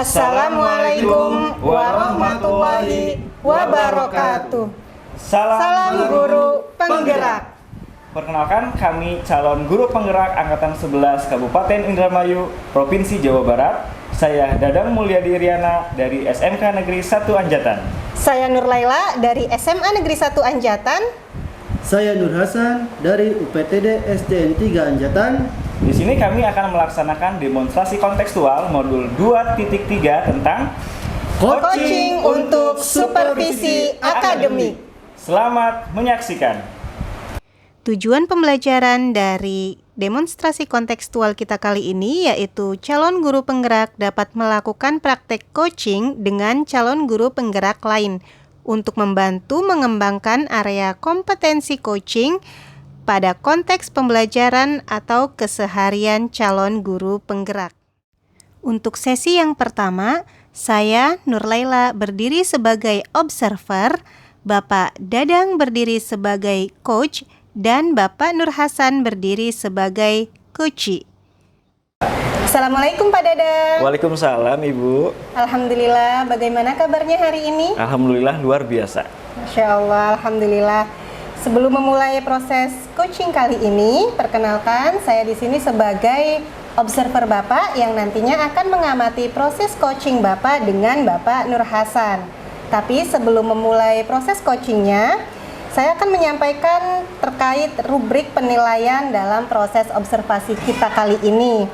Assalamualaikum warahmatullahi wabarakatuh. Salam guru penggerak. Perkenalkan, kami calon guru penggerak Angkatan 11 Kabupaten Indramayu, Provinsi Jawa Barat. Saya Dadang Mulyadi Riana dari SMK Negeri 1 Anjatan. Saya Nur Laila dari SMA Negeri 1 Anjatan. Saya Nur Hasan dari UPTD SDN 3 Anjatan. Di sini kami akan melaksanakan demonstrasi kontekstual modul 2.3 tentang Coaching untuk supervisi akademik. Selamat menyaksikan. Tujuan pembelajaran dari demonstrasi kontekstual kita kali ini yaitu calon guru penggerak dapat melakukan praktek coaching dengan calon guru penggerak lain untuk membantu mengembangkan area kompetensi coaching pada konteks pembelajaran atau keseharian calon guru penggerak. Untuk sesi yang pertama, saya Nur Laila berdiri sebagai observer, Bapak Dadang berdiri sebagai coach, dan Bapak Nur Hasan berdiri sebagai coachee. Assalamualaikum Pak Dadang. Waalaikumsalam Ibu. Alhamdulillah, bagaimana kabarnya hari ini? Alhamdulillah luar biasa. Masya Allah, Alhamdulillah. Sebelum memulai proses coaching kali ini, perkenalkan saya di sini sebagai observer Bapak yang nantinya akan mengamati proses coaching Bapak dengan Bapak Nur Hasan. Tapi sebelum memulai proses coachingnya, saya akan menyampaikan terkait rubrik penilaian dalam proses observasi kita kali ini.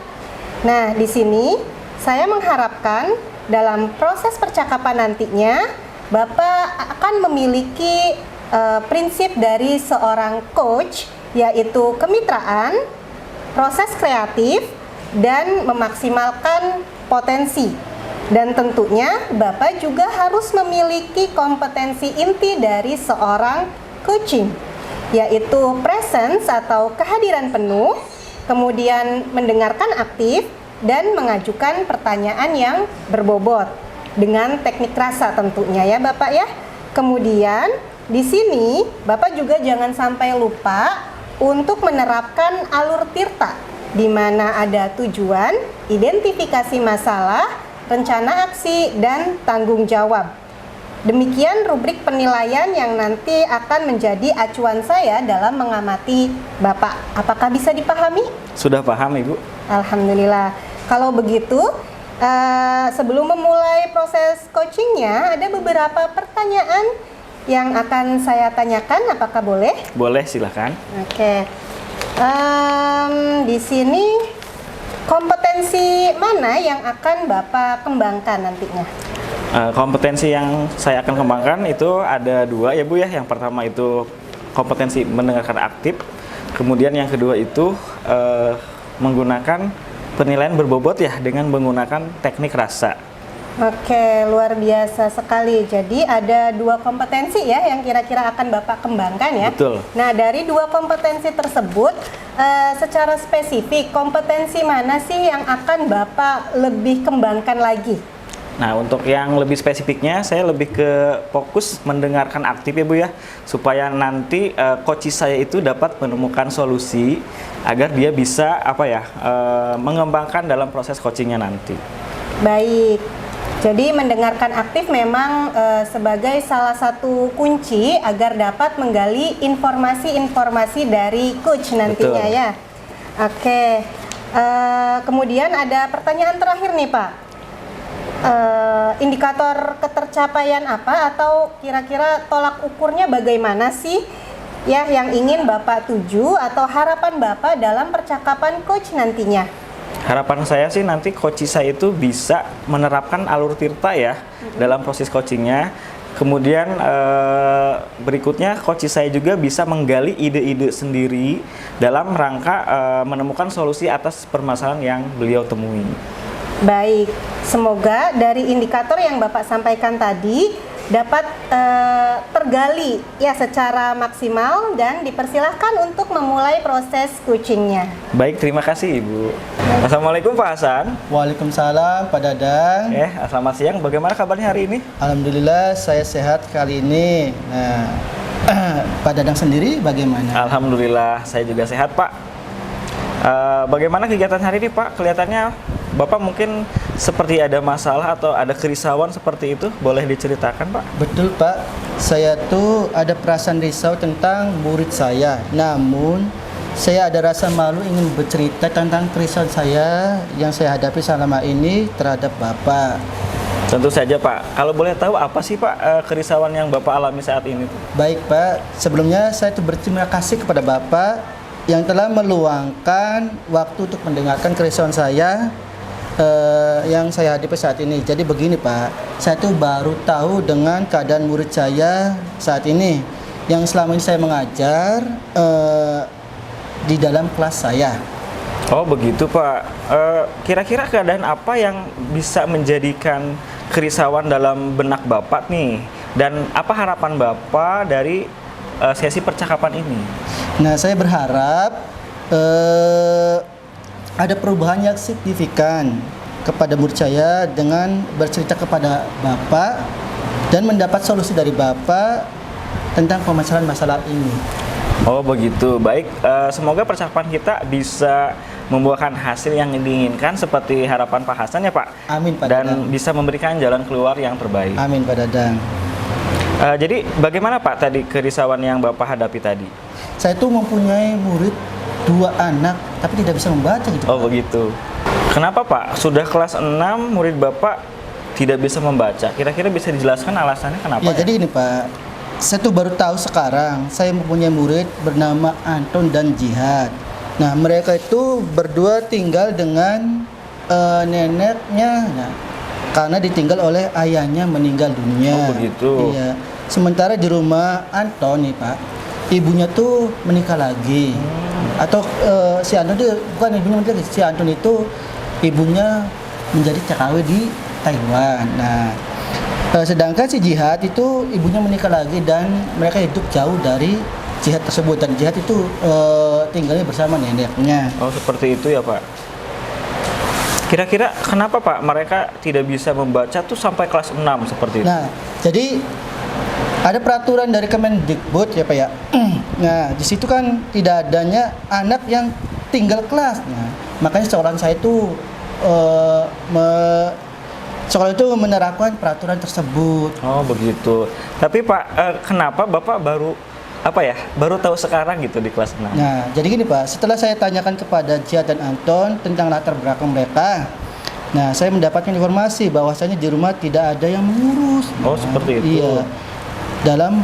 Nah, di sini saya mengharapkan dalam proses percakapan nantinya, Bapak akan memiliki prinsip dari seorang coach, yaitu kemitraan, proses kreatif, dan memaksimalkan potensi. Dan tentunya Bapak juga harus memiliki kompetensi inti dari seorang coaching, yaitu presence atau kehadiran penuh, kemudian mendengarkan aktif, dan mengajukan pertanyaan yang berbobot dengan teknik rasa tentunya ya Bapak ya. Kemudian di sini Bapak juga jangan sampai lupa untuk menerapkan alur tirta, di mana ada tujuan, identifikasi masalah, rencana aksi, dan tanggung jawab. Demikian rubrik penilaian yang nanti akan menjadi acuan saya dalam mengamati Bapak. Apakah bisa dipahami? Sudah paham Ibu? Alhamdulillah. Kalau begitu, sebelum memulai proses coachingnya, ada beberapa pertanyaan yang akan saya tanyakan. Apakah boleh? Boleh, silakan. Oke. Di sini kompetensi mana yang akan Bapak kembangkan nantinya? Kompetensi yang saya akan kembangkan itu ada dua ya Bu ya. Yang pertama itu kompetensi mendengarkan aktif. Kemudian yang kedua itu menggunakan penilaian berbobot ya dengan menggunakan teknik rasa. Oke, luar biasa sekali. Jadi ada dua kompetensi ya yang kira-kira akan Bapak kembangkan ya. Betul. Nah, dari dua kompetensi tersebut, secara spesifik kompetensi mana sih yang akan Bapak lebih kembangkan lagi? Nah, untuk yang lebih spesifiknya, saya lebih ke fokus mendengarkan aktif ya Bu ya, supaya nanti coach saya itu dapat menemukan solusi agar dia bisa mengembangkan dalam proses coachingnya nanti. Baik, jadi mendengarkan aktif memang sebagai salah satu kunci agar dapat menggali informasi-informasi dari coach nantinya. Betul. Ya. Oke, kemudian ada pertanyaan terakhir nih Pak. Indikator ketercapaian apa atau kira-kira tolak ukurnya bagaimana sih ya yang ingin Bapak tuju atau harapan Bapak dalam percakapan coach nantinya? Harapan saya sih nanti coach saya itu bisa menerapkan alur tirta ya dalam proses coachingnya. Kemudian berikutnya coach saya juga bisa menggali ide-ide sendiri dalam rangka menemukan solusi atas permasalahan yang beliau temui. Baik, semoga dari indikator yang Bapak sampaikan tadi dapat tergali ya secara maksimal dan dipersilahkan untuk memulai proses coachingnya. Baik, terima kasih Ibu. Assalamualaikum Pak Hasan. Waalaikumsalam Pak Dadang. Selamat siang. Bagaimana kabarnya hari ini? Alhamdulillah saya sehat kali ini. Nah, Pak Dadang sendiri bagaimana? Alhamdulillah saya juga sehat Pak. Bagaimana kegiatan hari ini Pak? Kelihatannya Bapak mungkin seperti ada masalah atau ada kerisauan seperti itu, boleh diceritakan Pak? Betul Pak, saya tuh ada perasaan risau tentang murid saya. Namun saya ada rasa malu ingin bercerita tentang kerisauan saya yang saya hadapi selama ini terhadap Bapak. Tentu saja Pak, kalau boleh tahu apa sih Pak kerisauan yang Bapak alami saat ini? Baik Pak, sebelumnya saya tuh berterima kasih kepada Bapak yang telah meluangkan waktu untuk mendengarkan kerisauan saya yang saya hadapi saat ini. Jadi begini Pak, saya tuh baru tahu dengan keadaan murid saya saat ini yang selama ini saya mengajar di dalam kelas saya. Oh begitu Pak, kira-kira keadaan apa yang bisa menjadikan kerisauan dalam benak Bapak nih? Dan apa harapan Bapak dari sesi percakapan ini? Nah, saya berharap ada perubahan yang signifikan kepada murid saya dengan bercerita kepada Bapak dan mendapat solusi dari Bapak tentang permasalahan masalah ini. Oh begitu, baik. Semoga percakapan kita bisa membuahkan hasil yang diinginkan seperti harapan Pak Hasan ya Pak. Amin Pak Dan Dadang. bisa memberikan jalan keluar yang terbaik. Amin Pak Dadang. Jadi bagaimana Pak tadi kerisauan yang Bapak hadapi tadi? Saya tuh mempunyai murid 2 anak tapi tidak bisa membaca gitu. Oh Pak. begitu. Kenapa Pak? Sudah kelas 6 murid Bapak tidak bisa membaca. Kira-kira bisa dijelaskan alasannya kenapa? Ya, jadi ini Pak, saya tuh baru tahu sekarang saya mempunyai murid bernama Anton dan Jihad. Nah, mereka itu berdua tinggal dengan neneknya. Nah, karena ditinggal oleh ayahnya meninggal dunia. Oh, begitu. Iya. Sementara di rumah Anton nih Pak, ibunya tuh menikah lagi. Atau si Anton itu bukan ibunya menikah, si Anton itu ibunya menjadi TKW di Taiwan. Nah, sedangkan si Jihad itu ibunya menikah lagi dan mereka hidup jauh dari Jihad tersebut, dan Jihad itu tinggalnya bersama neneknya. Oh seperti itu ya Pak. Kira-kira kenapa Pak mereka tidak bisa membaca tuh sampai kelas 6 seperti itu? Nah, jadi ada peraturan dari Kemendikbud ya Pak ya. Nah, di situ kan tidak adanya anak yang tinggal kelas. Nah, makanya sekolah saya itu sekolah itu menerapkan peraturan tersebut. Oh begitu. Tapi Pak, kenapa Bapak baru tahu sekarang gitu di kelas 6? Nah, jadi gini Pak, setelah saya tanyakan kepada Jihad dan Anton tentang latar belakang mereka, nah saya mendapatkan informasi bahwasanya di rumah tidak ada yang mengurus. Oh, seperti itu. Iya. Dalam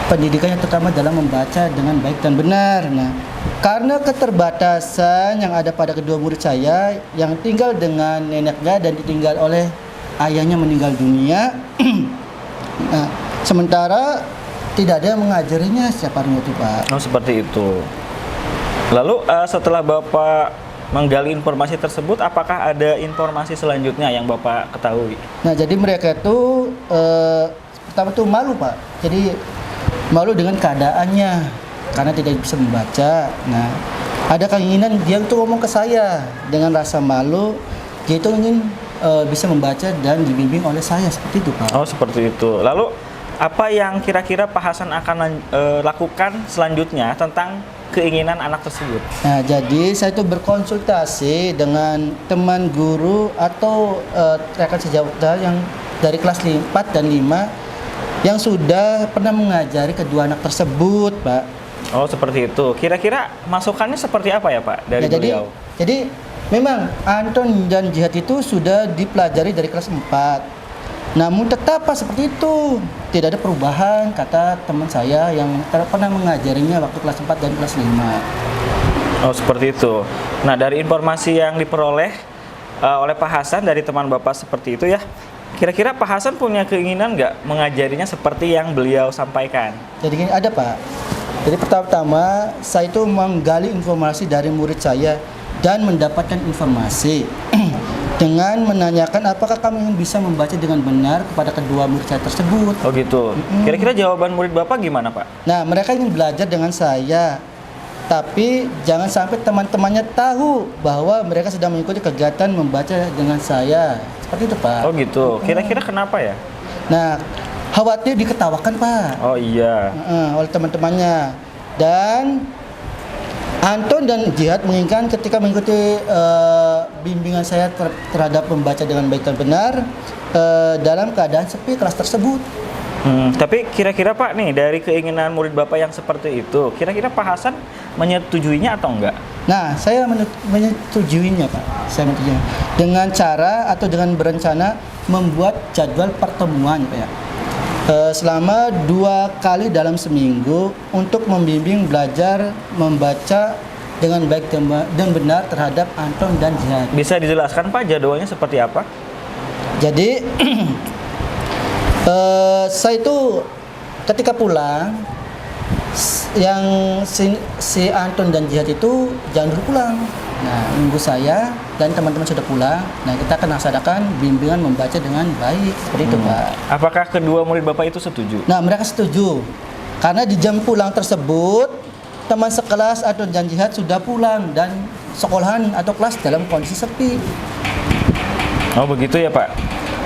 pendidikannya, terutama dalam membaca dengan baik dan benar. Nah, karena keterbatasan yang ada pada kedua murid saya yang tinggal dengan neneknya dan ditinggal oleh ayahnya meninggal dunia, nah, sementara tidak ada yang mengajarinya setiap harinya itu Pak. Oh seperti itu. Lalu setelah Bapak menggali informasi tersebut, apakah ada informasi selanjutnya yang Bapak ketahui? Nah, jadi mereka itu pertama tuh malu Pak. Jadi malu dengan keadaannya karena tidak bisa membaca. Nah, ada keinginan dia tuh ngomong ke saya dengan rasa malu, dia itu ingin bisa membaca dan dibimbing oleh saya, seperti itu Pak. Oh seperti itu. Lalu apa yang kira-kira Pak Hasan akan lakukan selanjutnya tentang keinginan anak tersebut? Nah, jadi saya itu berkonsultasi dengan teman guru atau rekan sejawat yang dari kelas 4 dan 5 yang sudah pernah mengajari kedua anak tersebut, Pak. Oh, seperti itu. Kira-kira masukannya seperti apa ya, Pak, dari Ya, beliau? jadi memang Anton dan Jihad itu sudah dipelajari dari kelas 4. Namun tetap Pak seperti itu, tidak ada perubahan, kata teman saya yang pernah mengajarinya waktu kelas 4 dan kelas 5. Oh seperti itu. Nah dari informasi yang diperoleh oleh Pak Hasan dari teman Bapak seperti itu ya, kira-kira Pak Hasan punya keinginan nggak mengajarinya seperti yang beliau sampaikan? Jadi gini, ada Pak. Jadi pertama-tama saya itu menggali informasi dari murid saya dan mendapatkan informasi dengan menanyakan apakah kami ingin bisa membaca dengan benar kepada kedua murid saya tersebut. Oh gitu. Kira-kira jawaban murid Bapak gimana Pak? Nah, mereka ingin belajar dengan saya, tapi jangan sampai teman-temannya tahu bahwa mereka sedang mengikuti kegiatan membaca dengan saya. Seperti itu Pak. Oh gitu. Kira-kira kenapa ya? Nah, khawatir diketawakan Pak Oh iya. oleh teman-temannya. Dan Anton dan Jihad menginginkan ketika mengikuti bimbingan saya terhadap membaca dengan baik dan benar dalam keadaan sepi kelas tersebut. Tapi kira-kira Pak nih, dari keinginan murid Bapak yang seperti itu, kira-kira Pak Hasan menyetujuinya atau enggak? Nah, saya menyetujuinya, Pak. Saya menyetujuinya dengan cara atau dengan berencana membuat jadwal pertemuan, Pak ya. Selama 2 kali dalam seminggu untuk membimbing belajar membaca dengan baik dan benar terhadap Anton dan Jihad. Bisa dijelaskan Pak jadwalnya seperti apa? Jadi saya itu ketika pulang yang si Anton dan Jihad itu jangan dulu pulang. Nah, nunggu saya dan teman-teman sudah pulang. Nah, kita akan laksanakan bimbingan membaca dengan baik seperti itu, Pak. Apakah kedua murid Bapak itu setuju? Nah, mereka setuju. Karena di jam pulang tersebut teman sekelas Anton dan Jihad sudah pulang dan sekolahan atau kelas dalam kondisi sepi. Oh begitu ya Pak.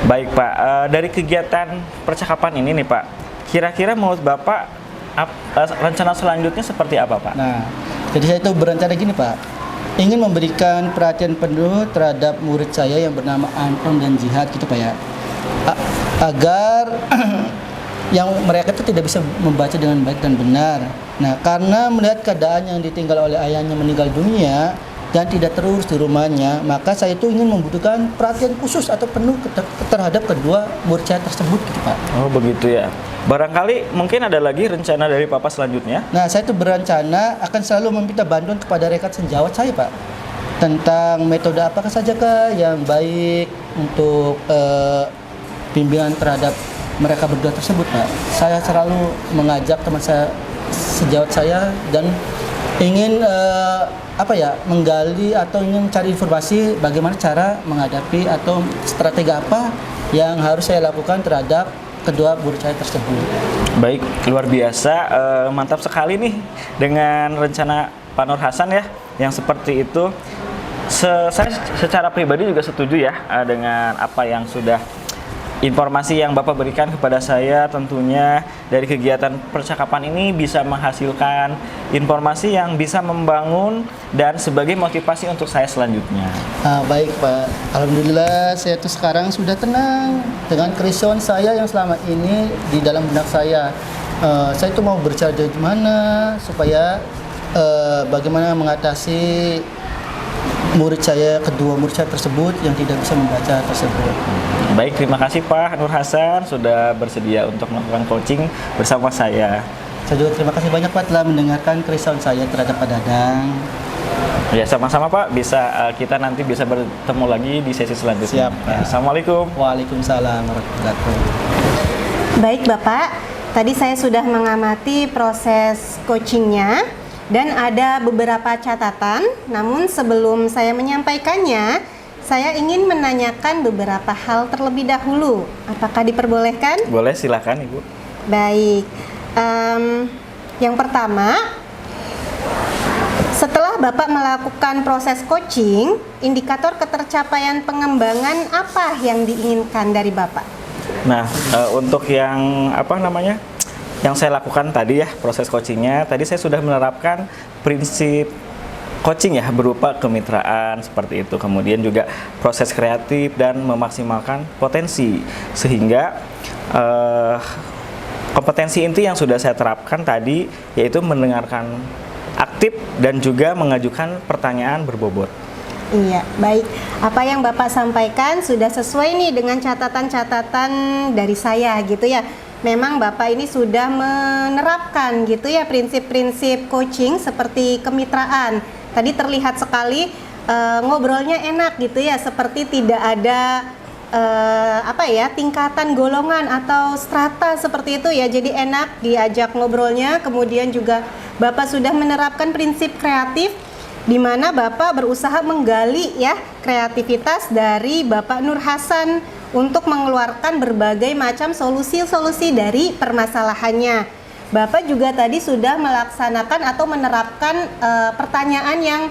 Baik Pak, dari kegiatan percakapan ini nih Pak, kira-kira menurut Bapak rencana selanjutnya seperti apa Pak? Nah, jadi saya itu berencana gini Pak, ingin memberikan perhatian penuh terhadap murid saya yang bernama Anton dan Jihad gitu Pak ya, agar yang mereka itu tidak bisa membaca dengan baik dan benar. Nah, karena melihat keadaan yang ditinggal oleh ayahnya meninggal dunia dan tidak terurus di rumahnya, maka saya itu ingin membutuhkan perhatian khusus atau penuh terhadap kedua murid saya tersebut gitu Pak. Oh begitu ya. Barangkali mungkin ada lagi rencana dari Papa selanjutnya? Nah, saya itu berencana akan selalu meminta bantuan kepada rekan sejawat saya Pak, tentang metode apakah sajakah yang baik untuk bimbingan terhadap mereka berdua tersebut Pak. Saya selalu mengajak teman saya sejawat saya dan ingin menggali atau ingin mencari informasi bagaimana cara menghadapi atau strategi apa yang harus saya lakukan terhadap kedua murid saya tersebut. Baik, luar biasa, mantap sekali nih dengan rencana Pak Nur Hasan ya, yang seperti itu. Saya secara pribadi juga setuju ya dengan apa yang sudah informasi yang Bapak berikan kepada saya. Tentunya dari kegiatan percakapan ini bisa menghasilkan informasi yang bisa membangun dan sebagai motivasi untuk saya selanjutnya. Baik Pak, alhamdulillah saya tuh sekarang sudah tenang dengan kerisauan saya yang selama ini di dalam benak saya. Saya itu mau berbicara dari mana supaya bagaimana mengatasi kedua murid saya tersebut yang tidak bisa membaca tersebut. Baik, terima kasih Pak Nur Hasan sudah bersedia untuk melakukan coaching bersama saya. Saya juga terima kasih banyak Pak telah mendengarkan kerisauan saya terhadap Pak Dadang. Ya, sama-sama Pak. Kita nanti bisa bertemu lagi di sesi selanjutnya. Siap, Pak. Ya, Assalamualaikum. Waalaikumsalam warahmatullahi wabarakatuh. Baik Bapak, tadi saya sudah mengamati proses coachingnya dan ada beberapa catatan. Namun sebelum saya menyampaikannya, saya ingin menanyakan beberapa hal terlebih dahulu. Apakah diperbolehkan? Boleh, silakan Ibu. Baik, yang pertama, setelah Bapak melakukan proses coaching, indikator ketercapaian pengembangan apa yang diinginkan dari Bapak? Nah, untuk yang yang saya lakukan tadi ya, proses coachingnya, tadi saya sudah menerapkan prinsip coaching ya, berupa kemitraan seperti itu, kemudian juga proses kreatif dan memaksimalkan potensi, sehingga kompetensi inti yang sudah saya terapkan tadi yaitu mendengarkan aktif dan juga mengajukan pertanyaan berbobot. Iya, baik. Apa yang Bapak sampaikan sudah sesuai nih dengan catatan-catatan dari saya gitu ya. Memang Bapak ini sudah menerapkan gitu ya prinsip-prinsip coaching seperti kemitraan. Tadi terlihat sekali ngobrolnya enak gitu ya, seperti tidak ada tingkatan golongan atau strata seperti itu ya. Jadi enak diajak ngobrolnya. Kemudian juga Bapak sudah menerapkan prinsip kreatif, di mana Bapak berusaha menggali ya kreativitas dari Bapak Nur Hasan untuk mengeluarkan berbagai macam solusi-solusi dari permasalahannya. Bapak juga tadi sudah melaksanakan atau menerapkan pertanyaan yang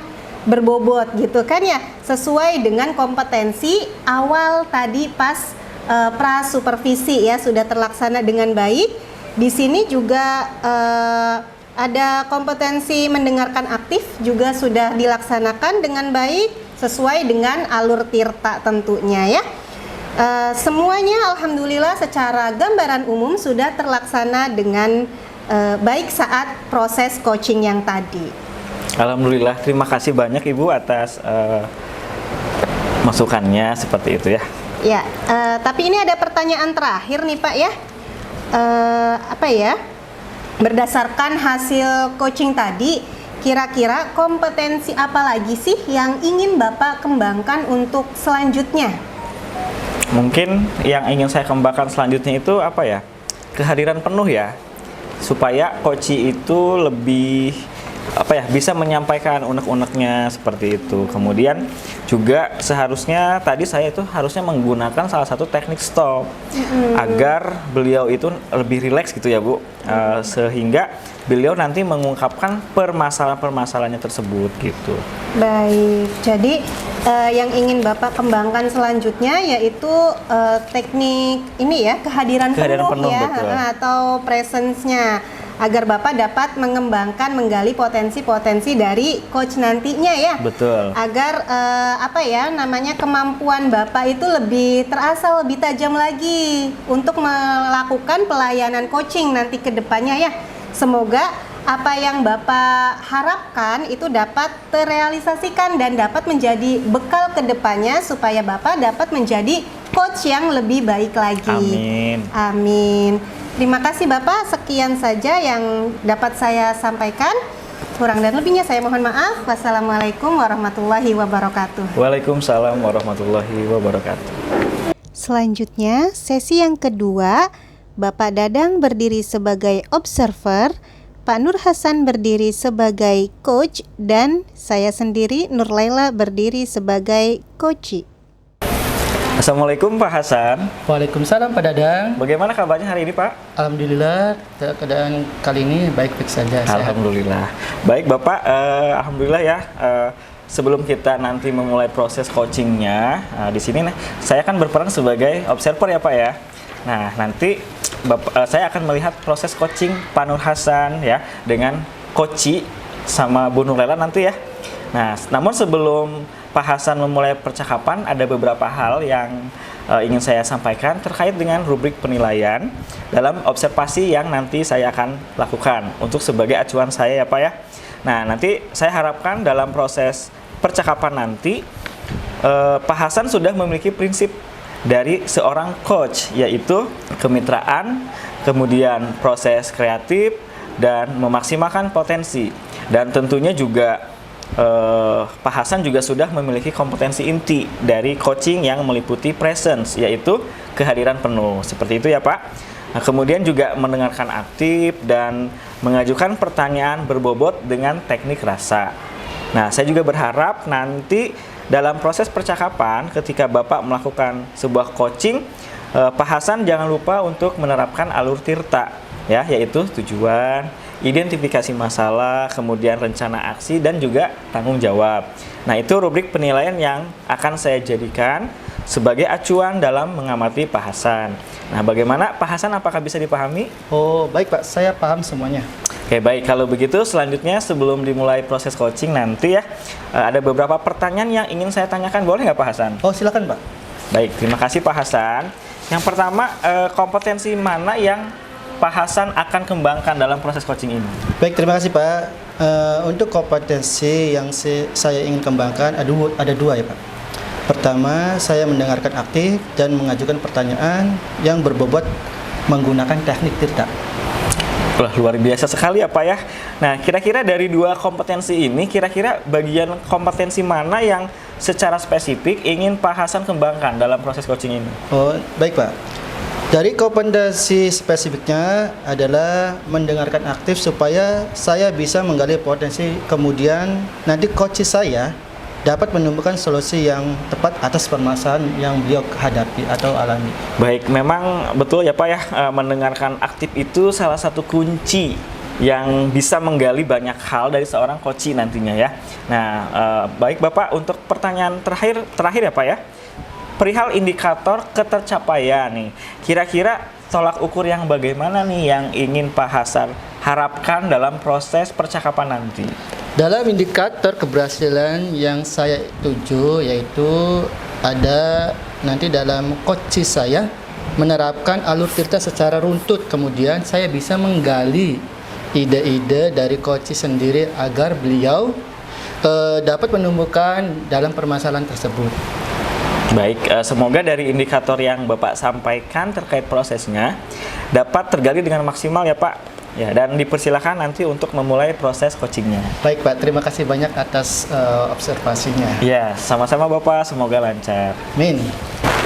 berbobot gitu kan ya, sesuai dengan kompetensi awal tadi pas pra-supervisi ya, sudah terlaksana dengan baik. Di sini juga Ada kompetensi mendengarkan aktif juga sudah dilaksanakan dengan baik sesuai dengan alur tirta tentunya ya. Semuanya alhamdulillah secara gambaran umum sudah terlaksana dengan baik saat proses coaching yang tadi. Alhamdulillah, terima kasih banyak Ibu atas masukannya seperti itu ya. Ya, tapi ini ada pertanyaan terakhir nih Pak ya. Apa ya? Berdasarkan hasil coaching tadi, kira-kira kompetensi apa lagi sih yang ingin Bapak kembangkan untuk selanjutnya? Mungkin yang ingin saya kembangkan selanjutnya itu apa ya? Kehadiran penuh ya, supaya coaching itu lebih bisa menyampaikan unek-uneknya seperti itu. Kemudian juga seharusnya tadi saya itu harusnya menggunakan salah satu teknik stop agar beliau itu lebih rileks gitu ya Bu, sehingga beliau nanti mengungkapkan permasalahan-permasalahannya tersebut gitu. Baik, jadi yang ingin Bapak kembangkan selanjutnya yaitu teknik ini ya, kehadiran penuh ya, betul. Atau presence-nya, agar Bapak dapat mengembangkan, menggali potensi-potensi dari coach nantinya ya. Betul. Agar kemampuan Bapak itu lebih terasa, lebih tajam lagi untuk melakukan pelayanan coaching nanti ke depannya ya. Semoga apa yang Bapak harapkan itu dapat terrealisasikan dan dapat menjadi bekal ke depannya supaya Bapak dapat menjadi coach yang lebih baik lagi. Amin. Amin. Terima kasih Bapak, sekian saja yang dapat saya sampaikan. Kurang dan lebihnya saya mohon maaf. Wassalamualaikum warahmatullahi wabarakatuh. Waalaikumsalam warahmatullahi wabarakatuh. Selanjutnya, sesi yang kedua, Bapak Dadang berdiri sebagai observer, Pak Nur Hasan berdiri sebagai coach, dan saya sendiri Nur Laila berdiri sebagai coachee. Assalamualaikum Pak Hasan. Waalaikumsalam Pak Dadang. Bagaimana kabarnya hari ini Pak? Alhamdulillah, keadaan kali ini baik-baik saja. Alhamdulillah. Baik Bapak, alhamdulillah ya. Sebelum kita nanti memulai proses coachingnya, di sini saya akan berperan sebagai observer ya Pak ya. Nah nanti saya akan melihat proses coaching Pak Nur Hasan ya dengan coachee sama Bu Nur Laila nanti ya. Nah namun sebelum Pak Hasan memulai percakapan, ada beberapa hal yang ingin saya sampaikan terkait dengan rubrik penilaian dalam observasi yang nanti saya akan lakukan untuk sebagai acuan saya ya Pak ya. Nah nanti saya harapkan dalam proses percakapan nanti Pak Hasan sudah memiliki prinsip dari seorang coach, yaitu kemitraan, kemudian proses kreatif, dan memaksimalkan potensi. Dan tentunya juga Pak Hasan juga sudah memiliki kompetensi inti dari coaching yang meliputi presence, yaitu kehadiran penuh. Seperti itu ya Pak. Nah, kemudian juga mendengarkan aktif dan mengajukan pertanyaan berbobot dengan teknik rasa. Nah, saya juga berharap nanti dalam proses percakapan ketika Bapak melakukan sebuah coaching, Pak Hasan jangan lupa untuk menerapkan alur tirta ya, yaitu tujuan, identifikasi masalah, kemudian rencana aksi, dan juga tanggung jawab. Nah, itu rubrik penilaian yang akan saya jadikan sebagai acuan dalam mengamati Pak Hasan. Nah, bagaimana Pak Hasan, apakah bisa dipahami? Oh, baik Pak, saya paham semuanya. Oke, baik. Kalau begitu, selanjutnya sebelum dimulai proses coaching nanti ya, ada beberapa pertanyaan yang ingin saya tanyakan. Boleh nggak Pak Hasan? Oh, silakan Pak. Baik, terima kasih Pak Hasan. Yang pertama, kompetensi mana yang Pak Hasan akan kembangkan dalam proses coaching ini? Baik, terima kasih Pak. Untuk kompetensi yang saya ingin kembangkan ada dua ya Pak. Pertama, saya mendengarkan aktif dan mengajukan pertanyaan yang berbobot menggunakan teknik tirta. Wah, luar biasa sekali ya Pak ya. Nah, kira-kira dari dua kompetensi ini, kira-kira bagian kompetensi mana yang secara spesifik ingin Pak Hasan kembangkan dalam proses coaching ini? Oh, baik Pak. Dari kompetensi spesifiknya adalah mendengarkan aktif supaya saya bisa menggali potensi, kemudian nanti coach saya dapat menemukan solusi yang tepat atas permasalahan yang beliau hadapi atau alami. Baik, memang betul ya Pak ya, mendengarkan aktif itu salah satu kunci yang bisa menggali banyak hal dari seorang coach nantinya ya. Nah, baik Bapak, untuk pertanyaan terakhir ya Pak ya, perihal indikator ketercapaian nih, kira-kira tolak ukur yang bagaimana nih yang ingin Pak Hasan harapkan dalam proses percakapan nanti? Dalam indikator keberhasilan yang saya tuju yaitu ada nanti dalam coaching saya menerapkan alur tirta secara runtut, kemudian saya bisa menggali ide-ide dari coaching sendiri agar beliau dapat menemukan dalam permasalahan tersebut. Baik, semoga dari indikator yang Bapak sampaikan terkait prosesnya dapat tergali dengan maksimal ya Pak. Ya, dan dipersilakan nanti untuk memulai proses coachingnya. Baik Pak, terima kasih banyak atas observasinya. Ya, sama-sama Bapak, semoga lancar. Min.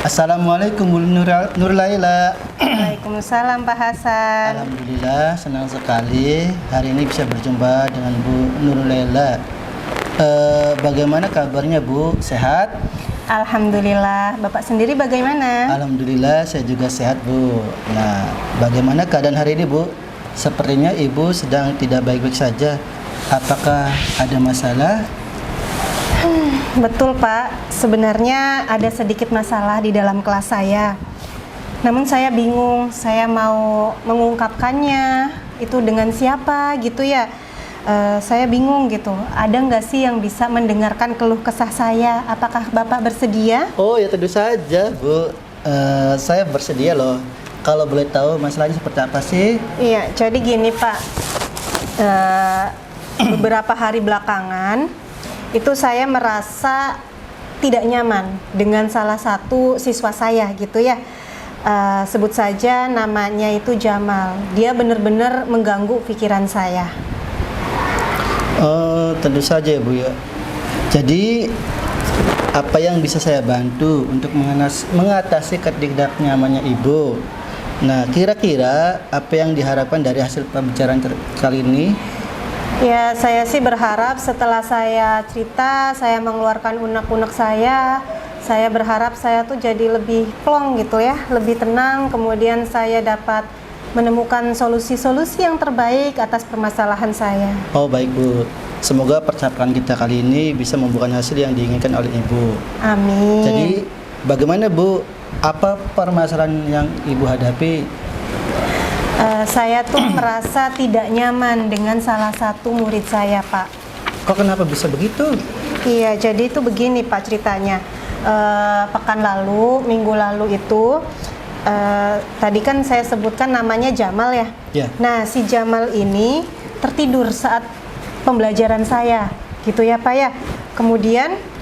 Assalamualaikum Bu Nur Laila. Waalaikumsalam Pak Hasan. Alhamdulillah, senang sekali hari ini bisa berjumpa dengan Bu Nur Laila. Bagaimana kabarnya Bu? Sehat? Alhamdulillah. Bapak sendiri bagaimana? Alhamdulillah, saya juga sehat Bu. Nah, bagaimana keadaan hari ini Bu? Sepertinya Ibu sedang tidak baik-baik saja. Apakah ada masalah? Betul Pak, sebenarnya ada sedikit masalah di dalam kelas saya. Namun saya bingung, saya mau mengungkapkannya itu dengan siapa gitu ya. Saya bingung gitu, ada nggak sih yang bisa mendengarkan keluh kesah saya? Apakah Bapak bersedia? Oh ya tentu saja Bu, saya bersedia loh. Kalau boleh tahu masalahnya seperti apa sih? Iya, jadi gini Pak, beberapa hari belakangan itu saya merasa tidak nyaman dengan salah satu siswa saya gitu ya. Sebut saja namanya itu Jamal. Dia benar-benar mengganggu pikiran saya. Oh tentu saja Bu ya. Jadi apa yang bisa saya bantu untuk mengatasi ketidaknyamannya Ibu? Nah, kira-kira apa yang diharapkan dari hasil pembicaraan kali ini? Ya, saya sih berharap setelah saya cerita, saya mengeluarkan unek-unek saya berharap saya tuh jadi lebih plong gitu ya, lebih tenang, kemudian saya dapat menemukan solusi-solusi yang terbaik atas permasalahan saya. Oh, baik Bu. Semoga percakapan kita kali ini bisa membuahkan hasil yang diinginkan oleh Ibu. Amin. Jadi, bagaimana Bu? Apa permasalahan yang Ibu hadapi? Saya tuh merasa tidak nyaman dengan salah satu murid saya, Pak. Kok kenapa bisa begitu? Iya, jadi itu begini Pak ceritanya. Pekan lalu, minggu lalu itu, tadi kan saya sebutkan namanya Jamal ya. Ya. Nah, si Jamal ini tertidur saat pembelajaran saya, gitu ya Pak ya. Kemudian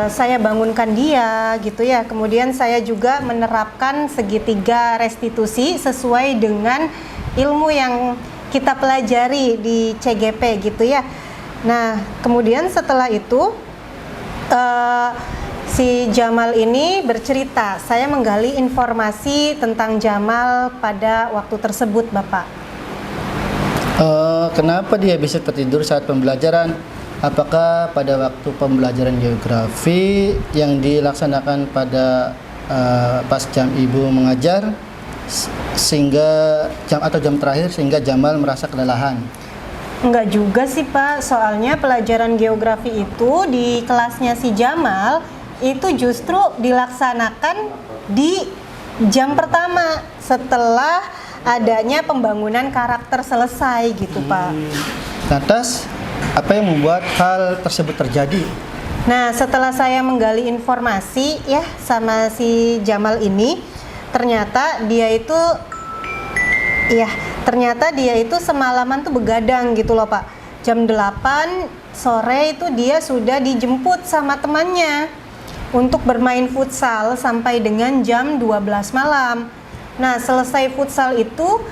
saya bangunkan dia gitu ya. Kemudian saya juga menerapkan segitiga restitusi sesuai dengan ilmu yang kita pelajari di CGP gitu ya. Nah, kemudian setelah itu si Jamal ini bercerita, saya menggali informasi tentang Jamal pada waktu tersebut, Bapak. Kenapa dia bisa tertidur saat pembelajaran? Apakah pada waktu pembelajaran geografi yang dilaksanakan pada pas jam Ibu mengajar sehingga jam terakhir sehingga Jamal merasa kelelahan? Enggak juga sih Pak, soalnya pelajaran geografi itu di kelasnya si Jamal itu justru dilaksanakan di jam pertama setelah adanya pembangunan karakter selesai gitu Pak. Lantas, apa yang membuat hal tersebut terjadi? Nah, setelah saya menggali informasi ya sama si Jamal ini, ternyata dia itu semalaman tuh begadang gitu loh Pak. Jam 8 sore itu dia sudah dijemput sama temannya untuk bermain futsal sampai dengan jam 12 malam. Nah, selesai futsal itu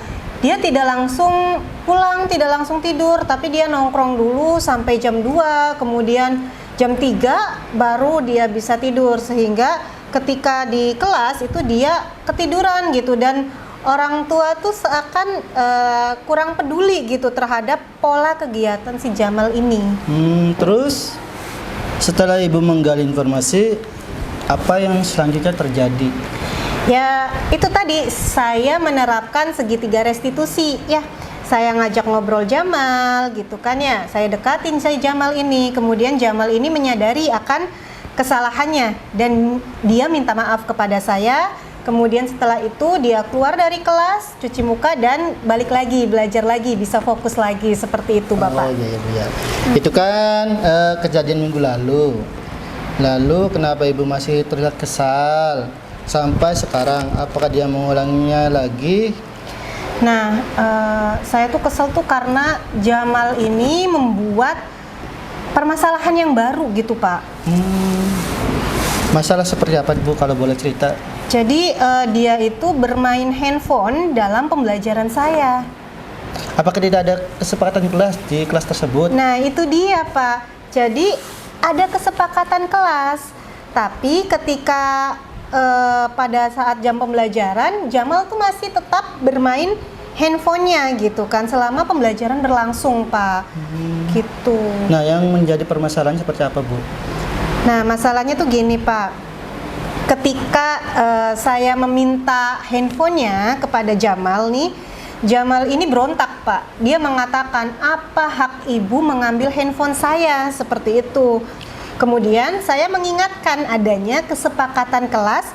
dia tidak langsung pulang, tidak langsung tidur, tapi dia nongkrong dulu sampai jam 2, kemudian jam 3 baru dia bisa tidur, sehingga ketika di kelas itu dia ketiduran gitu, dan orang tua tuh seakan kurang peduli gitu terhadap pola kegiatan si Jamal ini. Terus setelah Ibu menggali informasi, apa yang selanjutnya terjadi? Ya, itu tadi saya menerapkan segitiga restitusi ya. Saya ngajak ngobrol Jamal gitu kan ya. Saya dekatin saya Jamal ini. Kemudian Jamal ini menyadari akan kesalahannya dan dia minta maaf kepada saya. Kemudian setelah itu dia keluar dari kelas, cuci muka dan balik lagi, belajar lagi, bisa fokus lagi seperti itu Bapak. Oh iya Bu ya. Itu kan kejadian minggu lalu. Lalu kenapa Ibu masih terlihat kesal sampai sekarang? Apakah dia mengulanginya lagi? Nah, saya tuh kesel tuh karena Jamal ini membuat permasalahan yang baru gitu Pak. Masalah seperti apa Bu kalau boleh cerita? Jadi dia itu bermain handphone dalam pembelajaran saya. Apakah tidak ada kesepakatan kelas di kelas tersebut? Nah itu dia Pak. Jadi ada kesepakatan kelas, tapi ketika pada saat jam pembelajaran Jamal tuh masih tetap bermain handphonenya gitu kan selama pembelajaran berlangsung Pak. Gitu. Nah yang menjadi permasalahan seperti apa Bu? Nah masalahnya tuh gini Pak. Ketika saya meminta handphonenya kepada Jamal nih, Jamal ini berontak Pak. Dia mengatakan, apa hak ibu mengambil handphone saya, seperti itu. Kemudian saya mengingatkan adanya kesepakatan kelas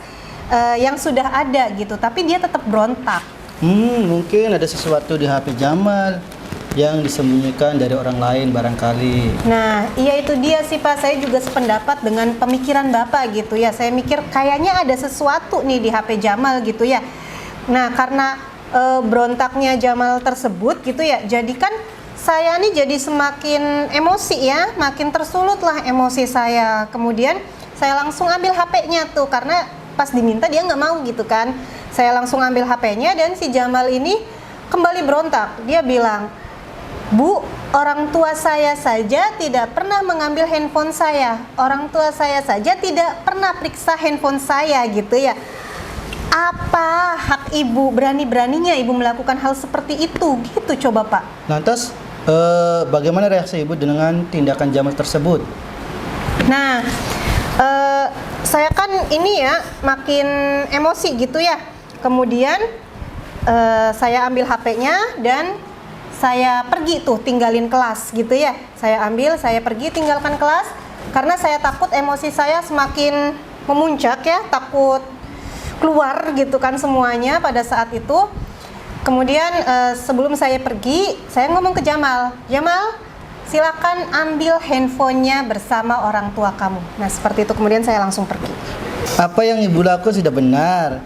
yang sudah ada gitu, tapi dia tetap berontak. Mungkin ada sesuatu di HP Jamal yang disembunyikan dari orang lain barangkali. Nah, iya itu dia sih Pak. Saya juga sependapat dengan pemikiran Bapak gitu ya. Saya mikir kayaknya ada sesuatu nih di HP Jamal gitu ya. Nah, karena berontaknya Jamal tersebut gitu ya, jadi kan saya nih jadi semakin emosi ya, makin tersulut lah emosi saya. Kemudian saya langsung ambil HP-nya tuh, karena pas diminta dia nggak mau gitu kan. Saya langsung ambil HP-nya dan si Jamal ini kembali berontak. Dia bilang, Bu, orang tua saya saja tidak pernah mengambil handphone saya. Orang tua saya saja tidak pernah periksa handphone saya gitu ya. Apa hak ibu, berani-beraninya ibu melakukan hal seperti itu? Gitu coba Pak. Lantas bagaimana reaksi ibu dengan tindakan Jamal tersebut? Nah, saya kan ini ya makin emosi gitu ya. Kemudian saya ambil HP-nya dan saya pergi tuh tinggalin kelas gitu ya. Saya ambil, saya pergi tinggalkan kelas karena saya takut emosi saya semakin memuncak ya, takut keluar gitu kan semuanya pada saat itu. Kemudian sebelum saya pergi, saya ngomong ke Jamal, Jamal, silakan ambil handphonenya bersama orang tua kamu. Nah seperti itu, kemudian saya langsung pergi. Apa yang ibu lakukan sudah benar.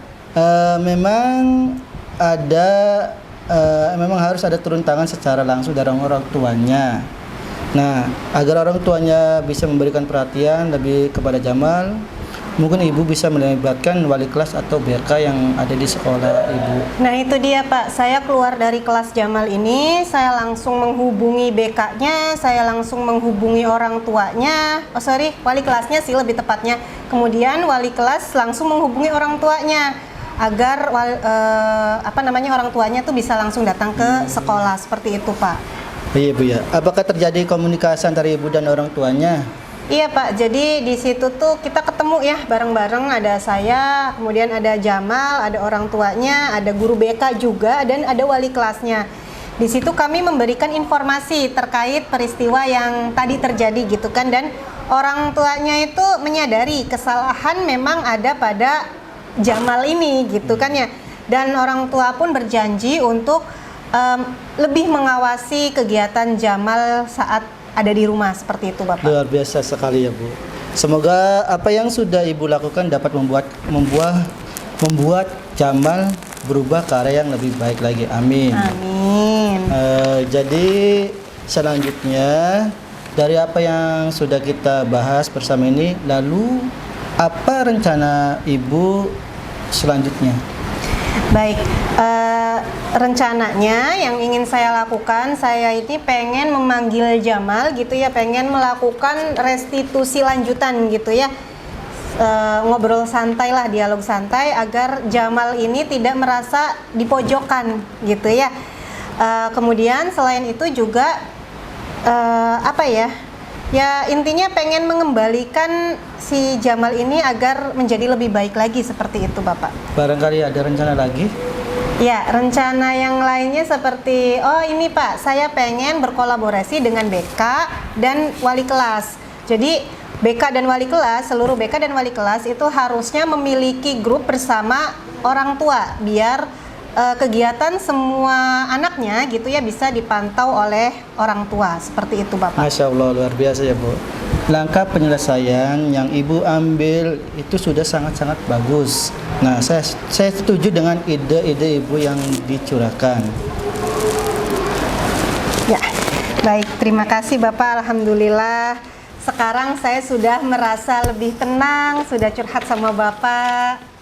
Memang harus ada turun tangan secara langsung dari orang tuanya. Nah, agar orang tuanya bisa memberikan perhatian lebih kepada Jamal, mungkin ibu bisa melibatkan wali kelas atau BK yang ada di sekolah ibu. Nah itu dia Pak, saya keluar dari kelas Jamal ini, saya langsung menghubungi BK-nya, saya langsung menghubungi orang tuanya, wali kelasnya sih lebih tepatnya. Kemudian wali kelas langsung menghubungi orang tuanya agar orang tuanya tuh bisa langsung datang ke sekolah, seperti itu Pak. Iya Bu ya. Apakah terjadi komunikasi antara ibu dan orang tuanya? Iya Pak, jadi di situ tuh kita ketemu ya bareng-bareng, ada saya, kemudian ada Jamal, ada orang tuanya, ada guru BK juga, dan ada wali kelasnya. Di situ kami memberikan informasi terkait peristiwa yang tadi terjadi gitu kan, dan orang tuanya itu menyadari kesalahan memang ada pada Jamal ini gitu kan ya, dan orang tua pun berjanji untuk lebih mengawasi kegiatan Jamal saat ada di rumah, seperti itu Bapak. Luar biasa sekali ya Bu. Semoga apa yang sudah ibu lakukan dapat membuat Jamal berubah ke arah yang lebih baik lagi. Amin. Amin. Jadi selanjutnya dari apa yang sudah kita bahas bersama ini, lalu apa rencana ibu selanjutnya? Baik, rencananya yang ingin saya lakukan, saya ini pengen memanggil Jamal gitu ya, pengen melakukan restitusi lanjutan gitu ya, ngobrol santai lah, dialog santai agar Jamal ini tidak merasa dipojokkan gitu ya. Kemudian selain itu juga ya intinya pengen mengembalikan si Jamal ini agar menjadi lebih baik lagi, seperti itu Bapak. Barangkali ada rencana lagi? Ya, rencana yang lainnya seperti, ini Pak, saya pengen berkolaborasi dengan BK dan wali kelas. Jadi BK dan wali kelas, seluruh BK dan wali kelas itu harusnya memiliki grup bersama orang tua biar kegiatan semua anaknya gitu ya bisa dipantau oleh orang tua. Seperti itu Bapak. Masya Allah, luar biasa ya Bu. Langkah penyelesaian yang Ibu ambil itu sudah sangat-sangat bagus. Nah, saya setuju dengan ide-ide Ibu yang dicurahkan. Ya, baik, terima kasih Bapak. Alhamdulillah sekarang saya sudah merasa lebih tenang, sudah curhat sama Bapak.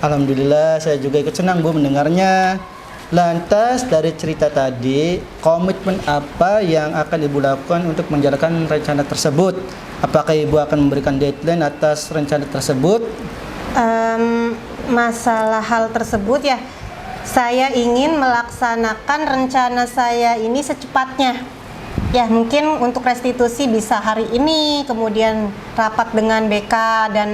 Alhamdulillah saya juga ikut senang Bu mendengarnya. Lantas dari cerita tadi, komitmen apa yang akan Ibu lakukan untuk menjalankan rencana tersebut? Apakah Ibu akan memberikan deadline atas rencana tersebut? Masalah hal tersebut ya, saya ingin melaksanakan rencana saya ini secepatnya. Ya, mungkin untuk restitusi bisa hari ini, kemudian rapat dengan BK dan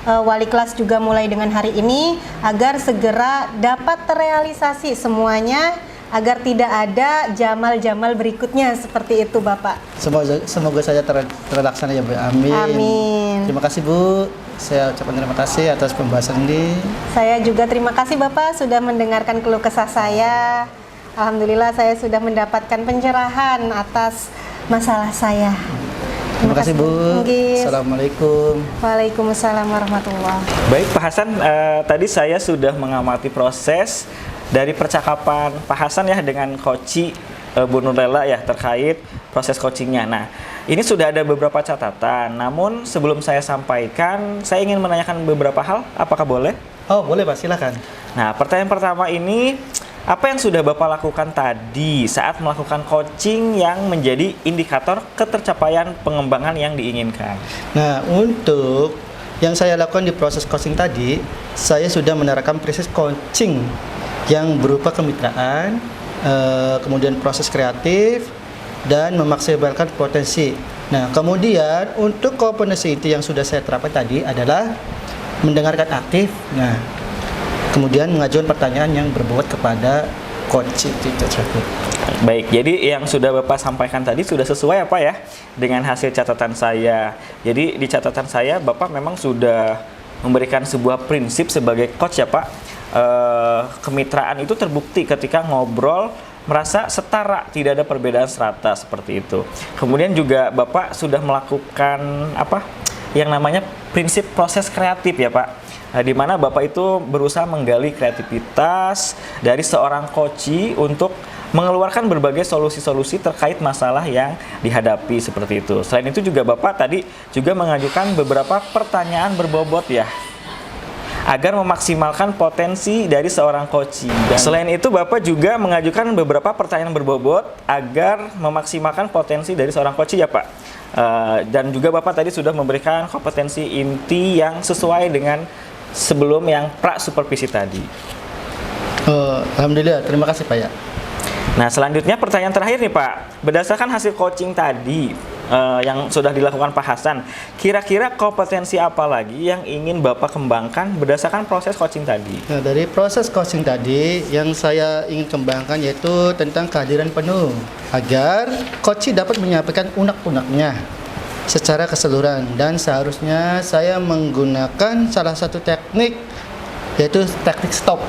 wali kelas juga mulai dengan hari ini agar segera dapat terrealisasi semuanya agar tidak ada jamal-jamal berikutnya seperti itu Bapak. Semoga saja terlaksana ya Bu. Amin. Amin. Terima kasih Bu. Saya ucapkan terima kasih atas pembahasan ini. Saya juga terima kasih Bapak sudah mendengarkan keluh kesah saya. Alhamdulillah saya sudah mendapatkan pencerahan atas masalah saya. Terima kasih Bu. Nggih. Assalamualaikum. Waalaikumsalam warahmatullahi. Baik Pak Hasan, tadi saya sudah mengamati proses dari percakapan Pak Hasan ya dengan Koci Bu Nurlela ya terkait proses coachingnya. Nah, ini sudah ada beberapa catatan. Namun sebelum saya sampaikan, saya ingin menanyakan beberapa hal. Apakah boleh? Oh boleh Pak, silakan. Nah, pertanyaan pertama ini, apa yang sudah Bapak lakukan tadi saat melakukan coaching yang menjadi indikator ketercapaian pengembangan yang diinginkan? Nah, untuk yang saya lakukan di proses coaching tadi, saya sudah menerapkan proses coaching yang berupa kemitraan, kemudian proses kreatif, dan memaksimalkan potensi. Nah, kemudian untuk kompetensi itu yang sudah saya terapkan tadi adalah mendengarkan aktif. Nah, kemudian mengajukan pertanyaan yang berbobot kepada coach itu tersebut. Baik, jadi yang sudah Bapak sampaikan tadi sudah sesuai apa ya dengan hasil catatan saya. Jadi di catatan saya Bapak memang sudah memberikan sebuah prinsip sebagai coach ya Pak. Kemitraan itu terbukti ketika ngobrol merasa setara, tidak ada perbedaan strata seperti itu. Kemudian juga Bapak sudah melakukan apa yang namanya prinsip proses kreatif ya Pak. Di mana Bapak itu berusaha menggali kreativitas dari seorang coach untuk mengeluarkan berbagai solusi-solusi terkait masalah yang dihadapi seperti itu. Selain itu juga Bapak tadi juga mengajukan beberapa pertanyaan berbobot ya, agar memaksimalkan potensi dari seorang coach. Dan selain itu Bapak juga mengajukan beberapa pertanyaan berbobot agar memaksimalkan potensi dari seorang coach ya Pak. Dan juga Bapak tadi sudah memberikan kompetensi inti yang sesuai dengan sebelum yang pra supervisi tadi. Alhamdulillah, terima kasih Pak ya. Nah, selanjutnya pertanyaan terakhir nih Pak. Berdasarkan hasil coaching tadi yang sudah dilakukan Pak Hasan, kira-kira kompetensi apa lagi yang ingin Bapak kembangkan berdasarkan proses coaching tadi? Nah, dari proses coaching tadi yang saya ingin kembangkan yaitu tentang kehadiran penuh agar coach dapat menyampaikan unek-uneknya secara keseluruhan, dan seharusnya saya menggunakan salah satu teknik yaitu teknik stop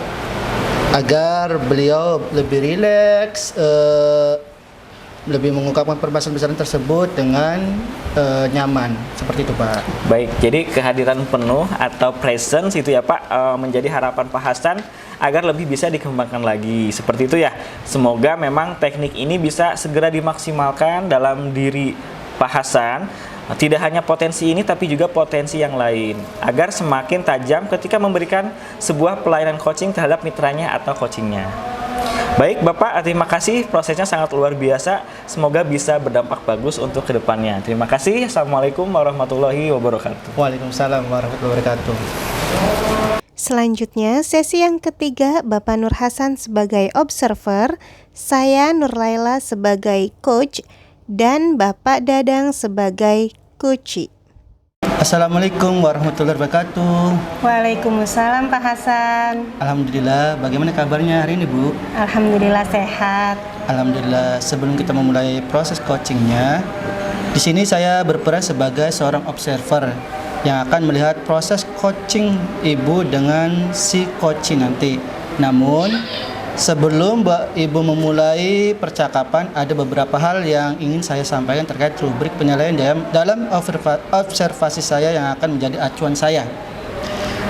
agar beliau lebih rileks, lebih mengungkapkan permasalahan tersebut dengan nyaman, seperti itu Pak. Baik, jadi kehadiran penuh atau presence itu ya Pak menjadi harapan Pak Hasan agar lebih bisa dikembangkan lagi, seperti itu ya. Semoga memang teknik ini bisa segera dimaksimalkan dalam diri Pak Hasan. Tidak hanya potensi ini tapi juga potensi yang lain agar semakin tajam ketika memberikan sebuah pelayanan coaching terhadap mitranya atau coachingnya. Baik Bapak, terima kasih, prosesnya sangat luar biasa. Semoga bisa berdampak bagus untuk kedepannya. Terima kasih. Assalamualaikum warahmatullahi wabarakatuh. Waalaikumsalam warahmatullahi wabarakatuh. Selanjutnya, sesi yang ketiga, Bapak Nur Hasan sebagai observer, saya Nur Laila sebagai coach, dan Bapak Dadang sebagai coach. Assalamualaikum warahmatullahi wabarakatuh. Waalaikumsalam Pak Hasan. Alhamdulillah, bagaimana kabarnya hari ini Bu? Alhamdulillah sehat. Alhamdulillah, sebelum kita memulai proses coachingnya, Di sini saya berperan sebagai seorang observer yang akan melihat proses coaching ibu dengan si coaching nanti. Namun sebelum ibu memulai percakapan, ada beberapa hal yang ingin saya sampaikan terkait rubrik penilaian dalam observasi saya yang akan menjadi acuan saya.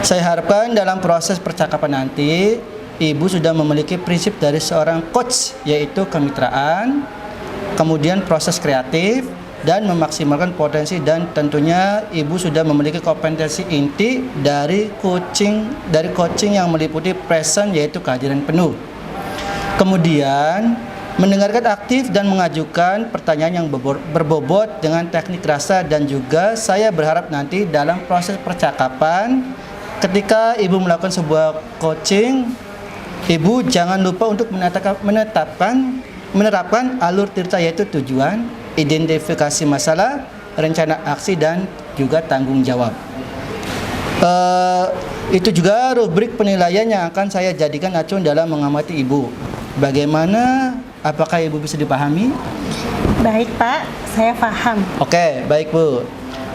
Saya harapkan dalam proses percakapan nanti, ibu sudah memiliki prinsip dari seorang coach, yaitu kemitraan, kemudian proses kreatif, dan memaksimalkan potensi, dan tentunya ibu sudah memiliki kompetensi inti dari coaching yang meliputi present, yaitu kehadiran penuh. Kemudian mendengarkan aktif dan mengajukan pertanyaan yang berbobot dengan teknik rasa, dan juga saya berharap nanti dalam proses percakapan ketika ibu melakukan sebuah coaching, ibu jangan lupa untuk menerapkan alur tirta, yaitu tujuan, identifikasi masalah, rencana aksi, dan juga tanggung jawab. Itu juga rubrik penilaian yang akan saya jadikan acuan dalam mengamati ibu. Bagaimana? Apakah ibu bisa dipahami? Baik Pak, saya paham. Oke, baik Bu.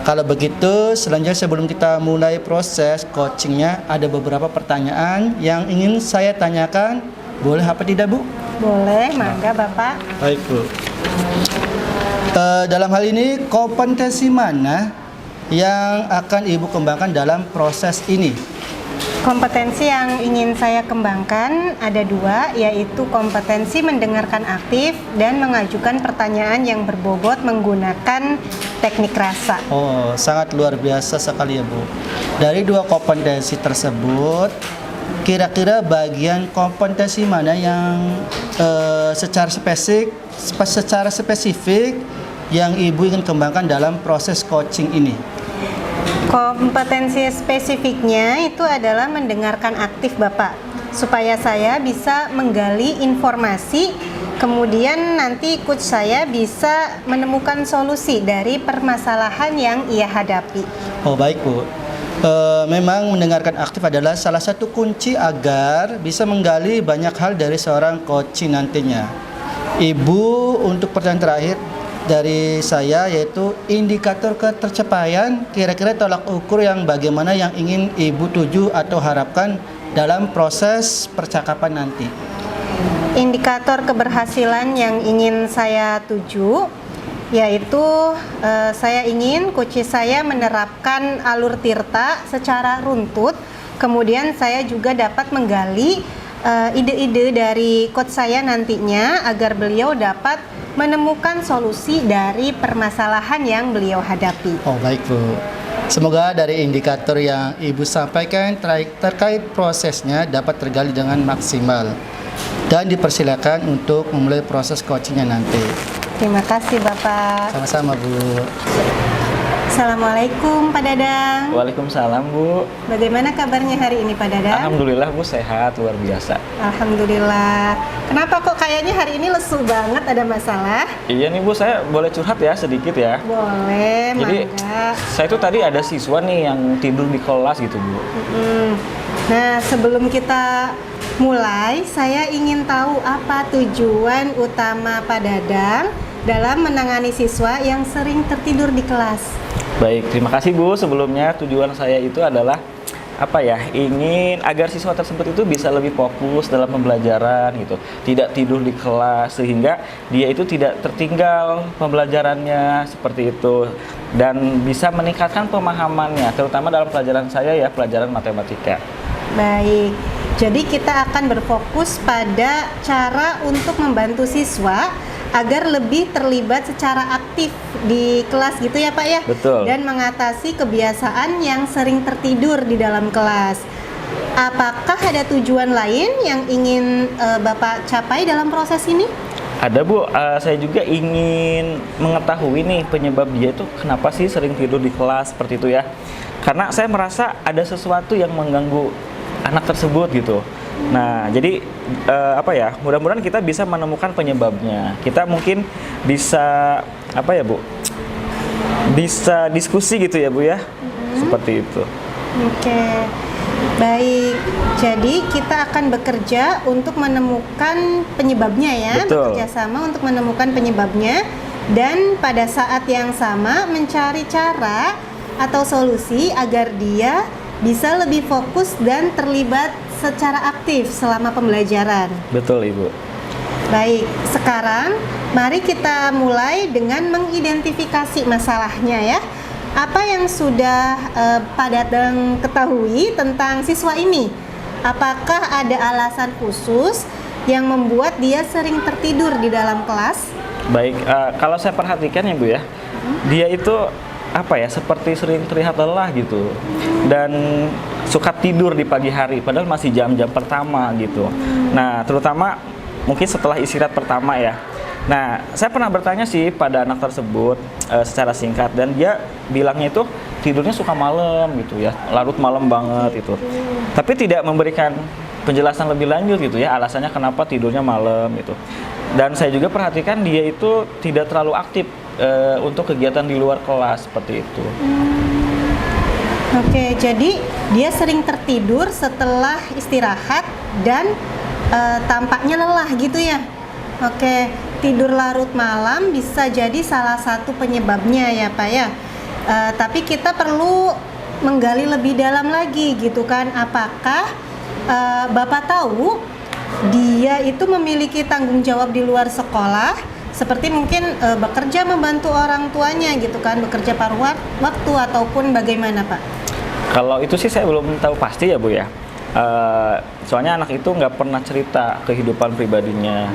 Kalau begitu, selanjutnya sebelum kita mulai proses coachingnya, ada beberapa pertanyaan yang ingin saya tanyakan. Boleh apa tidak Bu? Boleh, mangga Bapak. Baik Bu. Dalam hal ini, kompetensi mana yang akan ibu kembangkan dalam proses ini? Kompetensi yang ingin saya kembangkan ada 2, yaitu kompetensi mendengarkan aktif dan mengajukan pertanyaan yang berbobot menggunakan teknik rasa. Oh, sangat luar biasa sekali ya Bu. Dari 2 kompetensi tersebut, kira-kira bagian kompetensi mana yang secara spesifik yang ibu ingin kembangkan dalam proses coaching ini? Kompetensi spesifiknya itu adalah mendengarkan aktif Bapak, supaya saya bisa menggali informasi, kemudian nanti coach saya bisa menemukan solusi dari permasalahan yang ia hadapi. Oh baik Bu. Memang mendengarkan aktif adalah salah satu kunci agar bisa menggali banyak hal dari seorang coaching nantinya. Ibu, untuk pertanyaan terakhir dari saya, yaitu indikator ketercapaian, kira-kira tolak ukur yang bagaimana yang ingin ibu tuju atau harapkan dalam proses percakapan nanti? Indikator keberhasilan yang ingin saya tuju yaitu saya ingin coach saya menerapkan alur tirta secara runtut, kemudian saya juga dapat menggali ide-ide dari coach saya nantinya agar beliau dapat menemukan solusi dari permasalahan yang beliau hadapi. Oh baik Bu. Semoga dari indikator yang ibu sampaikan terkait prosesnya dapat tergali dengan maksimal, dan dipersilakan untuk memulai proses coachingnya nanti. Terima kasih Bapak. Sama-sama Bu. Assalamualaikum Pak Dadang. Waalaikumsalam Bu. Bagaimana kabarnya hari ini Pak Dadang? Alhamdulillah Bu, sehat luar biasa. Alhamdulillah. Kenapa kok kayaknya hari ini lesu banget, ada masalah? Iya nih Bu, saya boleh curhat ya sedikit ya. Boleh, Jadi mangga. saya tuh tadi ada siswa nih yang tidur di kelas gitu Bu. Nah, sebelum kita mulai, saya ingin tahu apa tujuan utama Pak Dadang dalam menangani siswa yang sering tertidur di kelas. Baik, terima kasih Bu. Sebelumnya tujuan saya itu adalah ingin agar siswa tersebut itu bisa lebih fokus dalam pembelajaran gitu, tidak tidur di kelas sehingga dia itu tidak tertinggal pembelajarannya seperti itu, dan bisa meningkatkan pemahamannya, terutama dalam pelajaran saya ya, pelajaran matematika. Baik, jadi kita akan berfokus pada cara untuk membantu siswa agar lebih terlibat secara aktif di kelas gitu ya Pak ya? Betul. Dan mengatasi kebiasaan yang sering tertidur di dalam kelas. Apakah ada tujuan lain yang ingin Bapak capai dalam proses ini? Ada Bu, saya juga ingin mengetahui nih penyebab dia itu kenapa sih sering tidur di kelas seperti itu ya. Karena saya merasa ada sesuatu yang mengganggu anak tersebut gitu. Nah, jadi mudah-mudahan kita bisa menemukan penyebabnya. Kita mungkin bisa Bu? Bisa diskusi gitu ya Bu ya. Seperti itu. Oke. Baik. Jadi kita akan bekerja untuk menemukan penyebabnya ya. Betul. Bekerja sama untuk menemukan penyebabnya. dan pada saat yang sama mencari cara atau solusi agar dia bisa lebih fokus dan terlibat secara aktif selama pembelajaran. Betul, Ibu. Baik, sekarang mari kita mulai dengan mengidentifikasi masalahnya ya. Apa yang sudah Pak Dadang ketahui tentang siswa ini? Apakah ada alasan khusus yang membuat dia sering tertidur di dalam kelas? Baik, kalau saya perhatikan ya Bu ya, dia itu apa ya, seperti sering terlihat lelah gitu dan suka tidur di pagi hari padahal masih jam-jam pertama gitu. Nah, terutama mungkin setelah istirahat pertama ya. Nah, saya pernah bertanya sih pada anak tersebut secara singkat dan dia bilangnya itu tidurnya suka malam gitu ya, larut malam banget itu. Tapi tidak memberikan penjelasan lebih lanjut gitu ya, alasannya kenapa tidurnya malam gitu. Dan saya juga perhatikan dia itu tidak terlalu aktif untuk kegiatan di luar kelas seperti itu. Oke, jadi dia sering tertidur setelah istirahat dan tampaknya lelah gitu ya. Oke, tidur larut malam bisa jadi salah satu penyebabnya ya Pak ya. Tapi kita perlu menggali lebih dalam lagi gitu kan. Apakah Bapak tahu dia itu memiliki tanggung jawab di luar sekolah, seperti mungkin bekerja membantu orang tuanya gitu kan, bekerja paruh waktu ataupun bagaimana Pak? Kalau itu sih saya belum tahu pasti ya Bu ya. Soalnya anak itu nggak pernah cerita kehidupan pribadinya.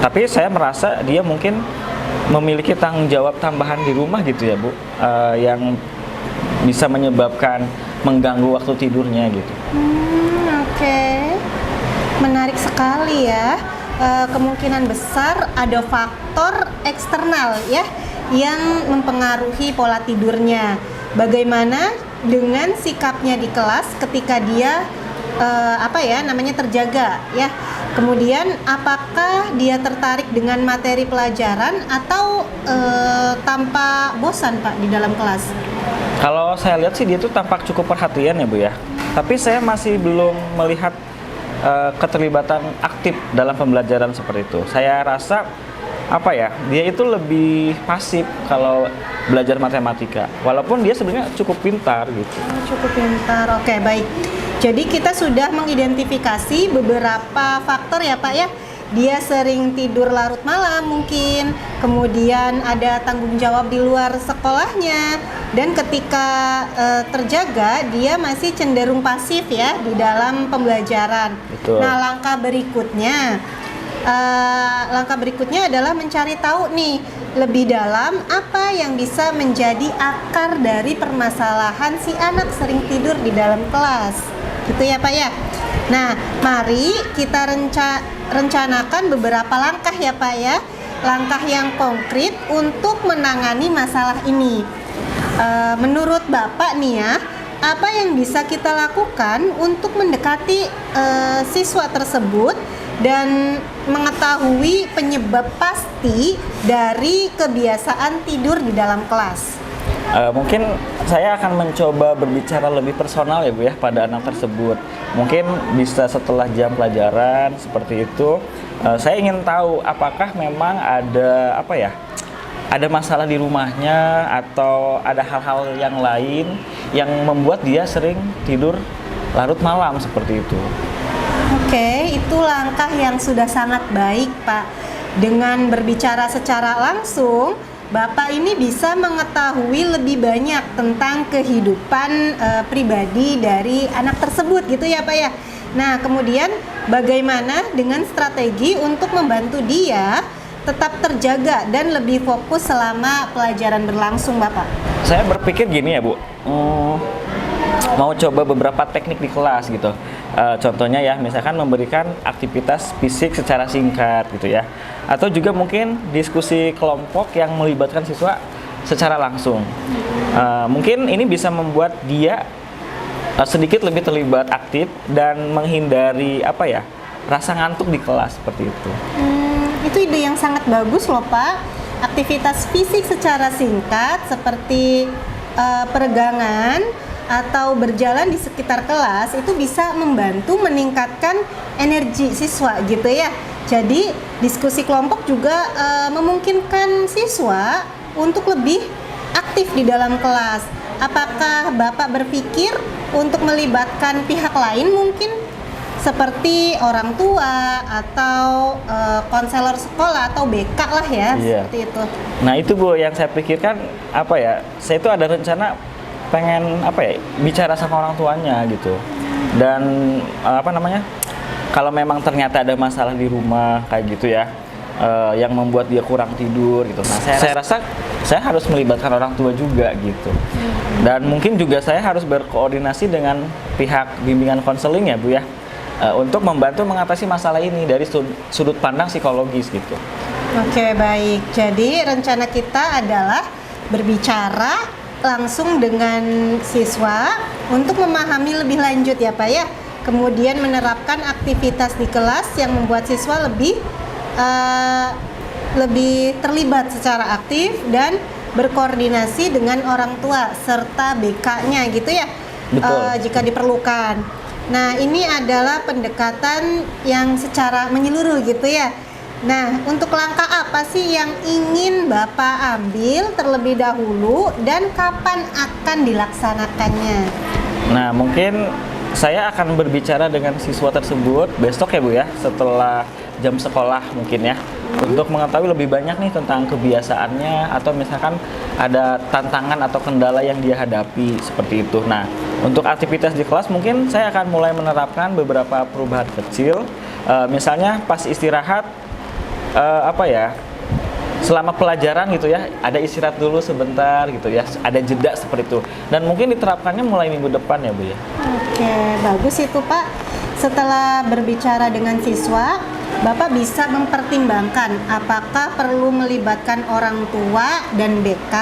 Tapi saya merasa dia mungkin memiliki tanggung jawab tambahan di rumah gitu ya Bu, yang bisa menyebabkan mengganggu waktu tidurnya gitu. Oke. Menarik sekali ya. Kemungkinan besar ada faktor eksternal ya yang mempengaruhi pola tidurnya. Bagaimana dengan sikapnya di kelas ketika dia terjaga ya. Kemudian apakah dia tertarik dengan materi pelajaran atau tampak bosan Pak di dalam kelas? Kalau saya lihat sih dia tuh tampak cukup perhatian ya Bu ya. Tapi saya masih belum melihat keterlibatan aktif dalam pembelajaran seperti itu. Saya rasa dia itu lebih pasif kalau belajar matematika. Walaupun dia sebenarnya cukup pintar gitu. Cukup pintar. Oke, baik. Jadi kita sudah mengidentifikasi beberapa faktor ya Pak ya. Dia sering tidur larut malam mungkin, kemudian ada tanggung jawab di luar sekolahnya, dan ketika terjaga dia masih cenderung pasif ya di dalam pembelajaran. Betul. Nah, langkah berikutnya adalah mencari tahu nih lebih dalam apa yang bisa menjadi akar dari permasalahan si anak sering tidur di dalam kelas. Gitu ya Pak ya. Nah, mari kita rencanakan beberapa langkah ya Pak ya. Langkah yang konkret untuk menangani masalah ini. Menurut Bapak nih ya, apa yang bisa kita lakukan untuk mendekati siswa tersebut dan mengetahui penyebab pasti dari kebiasaan tidur di dalam kelas? Mungkin saya akan mencoba berbicara lebih personal ya Bu ya pada anak tersebut. Mungkin bisa setelah jam pelajaran seperti itu. Saya ingin tahu apakah memang ada ada masalah di rumahnya atau ada hal-hal yang lain yang membuat dia sering tidur larut malam seperti itu. Oke, itu langkah yang sudah sangat baik Pak. Dengan berbicara secara langsung, Bapak ini bisa mengetahui lebih banyak tentang kehidupan pribadi dari anak tersebut gitu ya Pak ya. Nah, kemudian bagaimana dengan strategi untuk membantu dia tetap terjaga dan lebih fokus selama pelajaran berlangsung Bapak? Saya berpikir gini ya Bu, mau coba beberapa teknik di kelas gitu. Contohnya ya, misalkan memberikan aktivitas fisik secara singkat gitu ya, atau juga mungkin diskusi kelompok yang melibatkan siswa secara langsung. Mungkin ini bisa membuat dia sedikit lebih terlibat aktif dan menghindari rasa ngantuk di kelas seperti itu. Itu ide yang sangat bagus loh Pak. Aktivitas fisik secara singkat seperti peregangan atau berjalan di sekitar kelas itu bisa membantu meningkatkan energi siswa gitu ya. Jadi diskusi kelompok juga memungkinkan siswa untuk lebih aktif di dalam kelas. Apakah Bapak berpikir untuk melibatkan pihak lain mungkin seperti orang tua atau konselor sekolah atau BK lah ya, seperti itu. Nah itu Bu yang saya pikirkan apa ya, saya itu ada rencana pengen bicara sama orang tuanya gitu. Dan kalau memang ternyata ada masalah di rumah kayak gitu ya, yang membuat dia kurang tidur gitu. Nah saya rasa saya harus melibatkan orang tua juga gitu. Dan mungkin juga saya harus berkoordinasi dengan pihak bimbingan konseling ya Bu ya, untuk membantu mengatasi masalah ini dari sudut pandang psikologis gitu. Oke, baik. Jadi rencana kita adalah berbicara langsung dengan siswa untuk memahami lebih lanjut ya Pak ya. Kemudian menerapkan aktivitas di kelas yang membuat siswa lebih terlibat secara aktif dan berkoordinasi dengan orang tua serta BK-nya gitu ya. Betul. Jika diperlukan. Nah, ini adalah pendekatan yang secara menyeluruh gitu ya. Nah, untuk langkah apa sih yang ingin Bapak ambil terlebih dahulu dan kapan akan dilaksanakannya? Nah, mungkin saya akan berbicara dengan siswa tersebut besok ya Bu ya, setelah jam sekolah mungkin ya, untuk mengetahui lebih banyak nih tentang kebiasaannya atau misalkan ada tantangan atau kendala yang dia hadapi seperti itu. Nah, untuk aktivitas di kelas mungkin saya akan mulai menerapkan beberapa perubahan kecil, misalnya pas istirahat selama pelajaran gitu ya, ada istirahat dulu sebentar gitu ya, ada jeda seperti itu. Dan mungkin diterapkannya mulai minggu depan ya Bu ya. Oke, bagus itu Pak. Setelah berbicara dengan siswa, Bapak bisa mempertimbangkan apakah perlu melibatkan orang tua dan BK.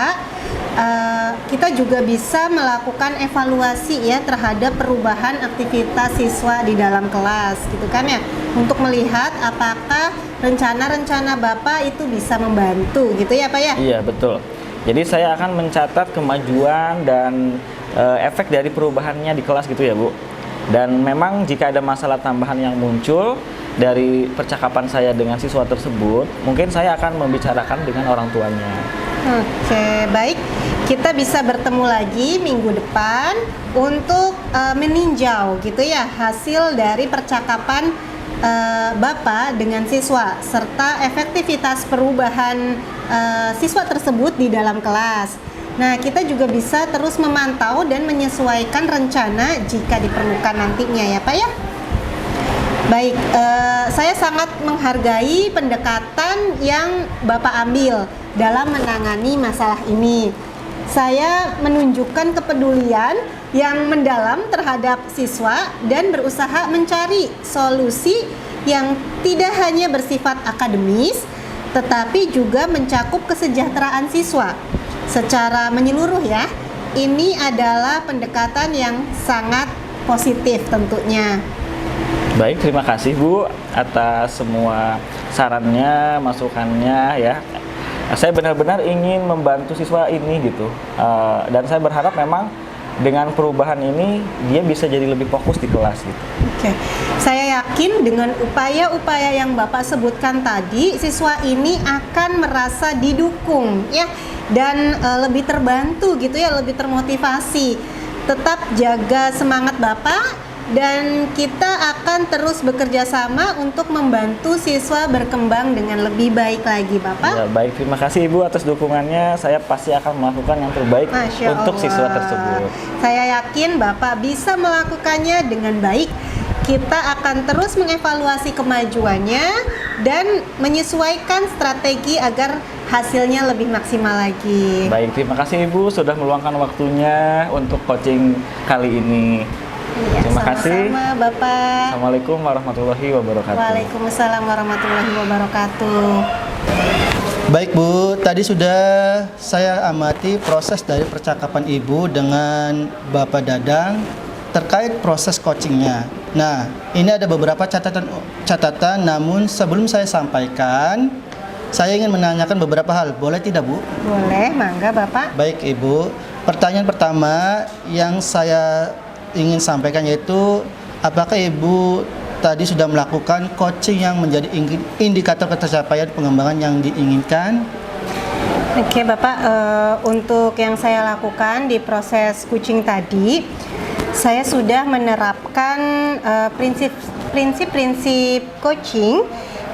Kita juga bisa melakukan evaluasi ya terhadap perubahan aktivitas siswa di dalam kelas gitu kan ya, untuk melihat apakah rencana-rencana Bapak itu bisa membantu gitu ya Pak ya. Iya betul. Jadi saya akan mencatat kemajuan dan efek dari perubahannya di kelas gitu ya Bu. Dan memang jika ada masalah tambahan yang muncul dari percakapan saya dengan siswa tersebut, mungkin saya akan membicarakan dengan orang tuanya. Oke, baik. Kita bisa bertemu lagi minggu depan untuk meninjau gitu ya hasil dari percakapan Bapak dengan siswa serta efektivitas perubahan siswa tersebut di dalam kelas. Nah, kita juga bisa terus memantau dan menyesuaikan rencana jika diperlukan nantinya ya Pak ya. Baik, saya sangat menghargai pendekatan yang Bapak ambil dalam menangani masalah ini. Saya menunjukkan kepedulian yang mendalam terhadap siswa dan berusaha mencari solusi yang tidak hanya bersifat akademis, tetapi juga mencakup kesejahteraan siswa secara menyeluruh ya. Ini adalah pendekatan yang sangat positif tentunya. Baik, terima kasih Bu atas semua sarannya, masukannya ya. Saya benar-benar ingin membantu siswa ini gitu, dan saya berharap memang dengan perubahan ini dia bisa jadi lebih fokus di kelas gitu. Oke, saya yakin dengan upaya-upaya yang Bapak sebutkan tadi, siswa ini akan merasa didukung ya, dan lebih terbantu gitu ya, lebih termotivasi. Tetap jaga semangat Bapak. Dan kita akan terus bekerja sama untuk membantu siswa berkembang dengan lebih baik lagi, Bapak. Ya, baik, terima kasih Ibu atas dukungannya. Saya pasti akan melakukan yang terbaik untuk siswa tersebut. Saya yakin Bapak bisa melakukannya dengan baik. Kita akan terus mengevaluasi kemajuannya dan menyesuaikan strategi agar hasilnya lebih maksimal lagi. Baik, terima kasih Ibu sudah meluangkan waktunya untuk coaching kali ini. Iya, terima kasih Bapak. Assalamualaikum warahmatullahi wabarakatuh. Waalaikumsalam warahmatullahi wabarakatuh. Baik Bu, tadi sudah saya amati proses dari percakapan Ibu dengan Bapak Dadang terkait proses coachingnya. Nah, ini ada beberapa catatan, namun sebelum saya sampaikan, saya ingin menanyakan beberapa hal. Boleh tidak Bu? Boleh, mangga Bapak. Baik Ibu, pertanyaan pertama yang saya ingin sampaikan yaitu apakah Ibu tadi sudah melakukan coaching yang menjadi indikator ketercapaian pengembangan yang diinginkan? Oke Bapak, untuk yang saya lakukan di proses coaching tadi, saya sudah menerapkan prinsip-prinsip coaching,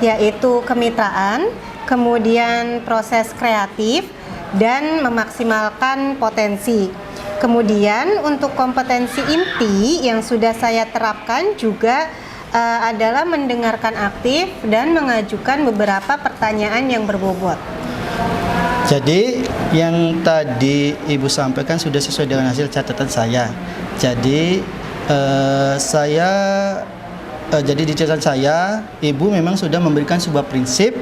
yaitu kemitraan, kemudian proses kreatif, dan memaksimalkan potensi. Kemudian untuk kompetensi inti yang sudah saya terapkan juga adalah mendengarkan aktif dan mengajukan beberapa pertanyaan yang berbobot. Jadi yang tadi Ibu sampaikan sudah sesuai dengan hasil catatan saya. Jadi jadi di catatan saya, Ibu memang sudah memberikan sebuah prinsip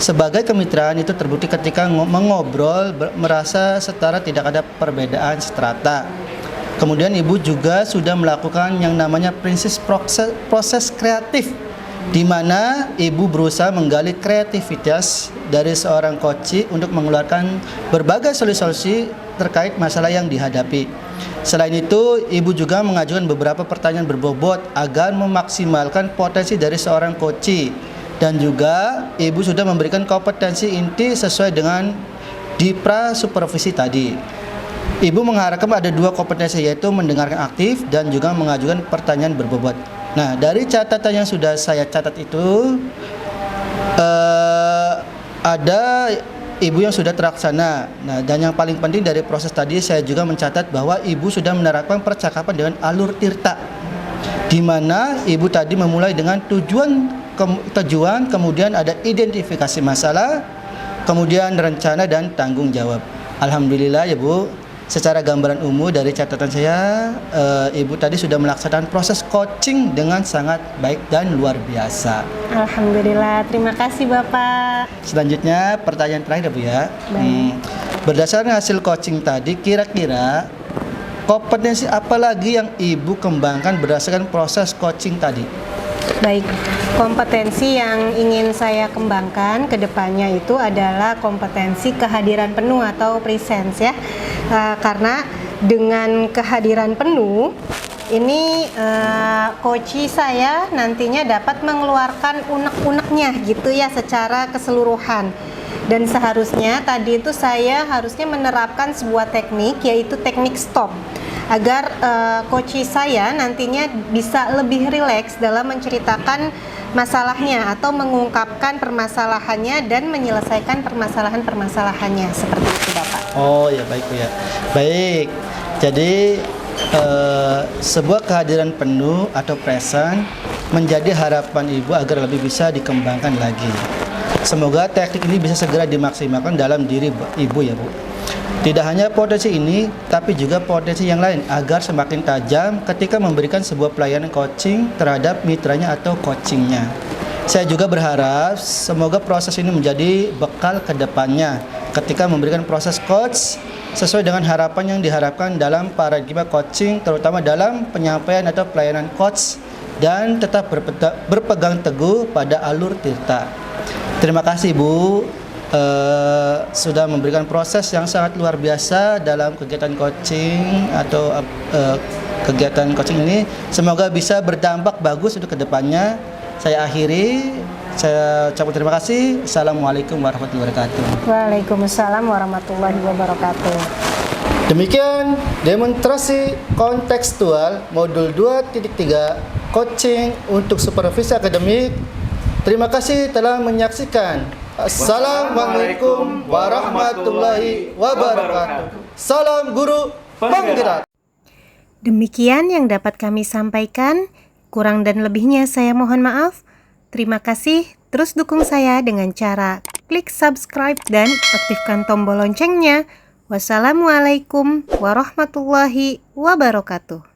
sebagai kemitraan itu terbukti ketika mengobrol merasa setara, tidak ada perbedaan strata. Kemudian Ibu juga sudah melakukan yang namanya prinsip proses kreatif, di mana Ibu berusaha menggali kreativitas dari seorang coach untuk mengeluarkan berbagai solusi-solusi terkait masalah yang dihadapi. Selain itu, Ibu juga mengajukan beberapa pertanyaan berbobot agar memaksimalkan potensi dari seorang coach. Dan juga Ibu sudah memberikan kompetensi inti sesuai dengan dipra supervisi tadi. Ibu mengharapkan ada 2 kompetensi, yaitu mendengarkan aktif dan juga mengajukan pertanyaan berbobot. Nah, dari catatan yang sudah saya catat itu ada Ibu yang sudah terlaksana. Nah, dan yang paling penting dari proses tadi saya juga mencatat bahwa Ibu sudah menerapkan percakapan dengan alur tirta, di mana Ibu tadi memulai dengan tujuan, kemudian ada identifikasi masalah, kemudian rencana dan tanggung jawab. Alhamdulillah ya Bu, secara gambaran umum dari catatan saya, Ibu tadi sudah melaksanakan proses coaching dengan sangat baik dan luar biasa. Alhamdulillah, terima kasih Bapak. Selanjutnya pertanyaan terakhir Bu ya. Berdasarkan hasil coaching tadi, kira-kira kompetensi apa lagi yang Ibu kembangkan berdasarkan proses coaching tadi? Baik, kompetensi yang ingin saya kembangkan ke depannya itu adalah kompetensi kehadiran penuh atau presence ya. Karena dengan kehadiran penuh ini coach saya nantinya dapat mengeluarkan unek-uneknya gitu ya secara keseluruhan. Dan seharusnya tadi itu saya harusnya menerapkan sebuah teknik, yaitu teknik stop, agar coach saya nantinya bisa lebih rileks dalam menceritakan masalahnya atau mengungkapkan permasalahannya dan menyelesaikan permasalahan-permasalahannya, seperti itu Bapak. Oh ya, baik Bu ya. Baik, jadi sebuah kehadiran penuh atau present menjadi harapan Ibu agar lebih bisa dikembangkan lagi. Semoga teknik ini bisa segera dimaksimalkan dalam diri Ibu ya Bu. Tidak hanya potensi ini, tapi juga potensi yang lain agar semakin tajam ketika memberikan sebuah pelayanan coaching terhadap mitranya atau coachingnya. Saya juga berharap semoga proses ini menjadi bekal ke depannya ketika memberikan proses coach sesuai dengan harapan yang diharapkan dalam paradigma coaching, terutama dalam penyampaian atau pelayanan coach, dan tetap berpegang teguh pada alur tirta. Terima kasih Bu, sudah memberikan proses yang sangat luar biasa dalam kegiatan coaching atau kegiatan coaching ini. Semoga bisa berdampak bagus untuk kedepannya. Saya akhiri, saya ucapkan terima kasih. Assalamualaikum warahmatullahi wabarakatuh. Waalaikumsalam warahmatullahi wabarakatuh. Demikian demonstrasi kontekstual modul 2.3 coaching untuk supervisi akademik. Terima kasih telah menyaksikan. Assalamualaikum warahmatullahi wabarakatuh. Salam guru penggerak. Demikian yang dapat kami sampaikan. Kurang dan lebihnya saya mohon maaf. Terima kasih. Terus dukung saya dengan cara klik subscribe dan aktifkan tombol loncengnya. Wassalamualaikum warahmatullahi wabarakatuh.